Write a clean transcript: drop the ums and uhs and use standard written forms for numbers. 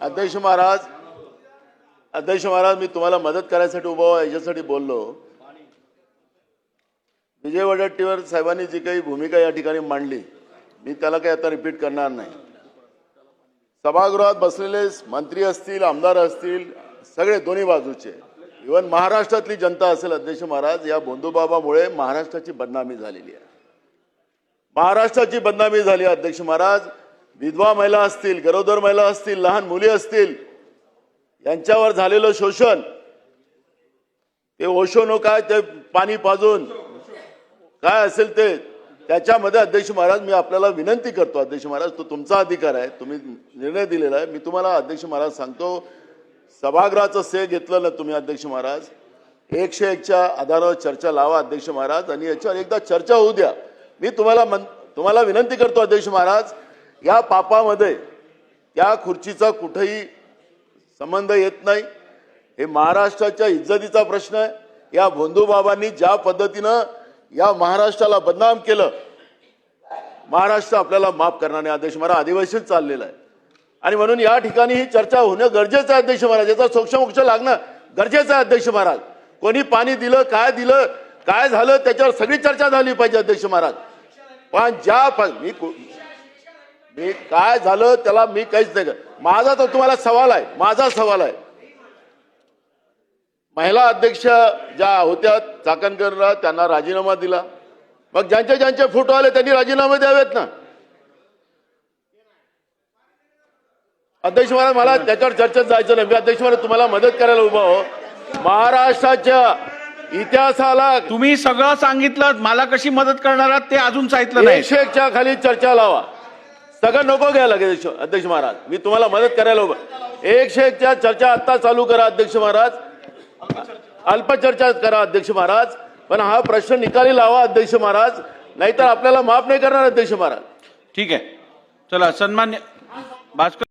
अध्यक्ष महाराज मी तुम्हाला मदत करायसाठी उभा आहे याच्यासाठी बोललो। विजय वडेट्टीवार साहेबांनी जी काही भूमिका या ठिकाणी मांडली मी त्याला काही आता रिपीट करणार नाही। सभागृहात बसलेले मंत्री असतील, आमदार असतील, सगळे दोन्ही बाजूचे, इव्हन महाराष्ट्रातली जनता असेल, अध्यक्ष महाराज या भोंदूबाबामुळे महाराष्ट्राची बदनामी झालेली आहे। महाराष्ट्राची बदनामी झाली अध्यक्ष महाराज। विधवा महिला असतील, गरोदर महिला असतील, लहान मुली असतील, यांच्यावर झालेलं शोषण, ते ओशोनो काय ते पाणी पाजून काय असेल ते, त्याच्यामध्ये अध्यक्ष महाराज मी आपल्याला विनंती करतो, अध्यक्ष महाराज तो तुमचा अधिकार आहे, तुम्ही निर्णय दिलेला आहे। मी तुम्हाला अध्यक्ष महाराज सांगतो, सभागृहाचं श्रेय घेतलं ना तुम्ही अध्यक्ष महाराज, 101च्या आधारावर चर्चा लावा अध्यक्ष महाराज, आणि याच्यावर एकदा चर्चा होऊ द्या। मी तुम्हाला विनंती करतो अध्यक्ष महाराज, या पापामध्ये त्या खुर्चीचा कुठेही संबंध येत नाही। हे महाराष्ट्राच्या इज्जतीचा प्रश्न आहे। या भोंदूबाबांनी ज्या पद्धतीनं या महाराष्ट्राला बदनाम केलं, महाराष्ट्र आपल्याला माफ करणार नाही अध्यक्ष महाराज। अधिवेशन चाललेलं आहे आणि म्हणून या ठिकाणी ही चर्चा होणं गरजेचं आहे अध्यक्ष महाराज। याचा सोक्षमोक्ष लागणं गरजेचं आहे अध्यक्ष महाराज। कोणी पाणी दिलं, काय झालं त्याच्यावर सगळी चर्चा झाली पाहिजे अध्यक्ष महाराज। पण मी काय झालं त्याला मी काहीच नाही माझा तर तुम्हाला सवाल आहे, माझा सवाल आहे, महिला अध्यक्ष ज्या होत्या चाकणकरला त्यांना राजीनामा दिला, मग ज्यांचे फोटो आले त्यांनी राजीनामे द्यावेत ना अध्यक्ष महाराज। मला त्याच्यावर चर्चेत जायचं नाही। मी अध्यक्ष महाराज तुम्हाला मदत करायला उभा हो। महाराष्ट्राच्या इतिहासाला तुम्ही सगळं सांगितलं, मला कशी मदत करणार आहात ते अजून सांगितलं नाही। 101च्या खाली चर्चा लावा, सगळं नको घ्यायला लागेल अध्यक्ष महाराज। मी तुम्हाला मदत करायला उभा। 101च्या चर्चा आता चालू करा अध्यक्ष महाराज, अल्पचर्चा करा अध्यक्ष महाराज, पण हा प्रश्न निकाली लावा अध्यक्ष महाराज, नाहीतर आपल्याला माफ नाही करणार अध्यक्ष महाराज। ठीक आहे, चला सन्मान्य भास्कर।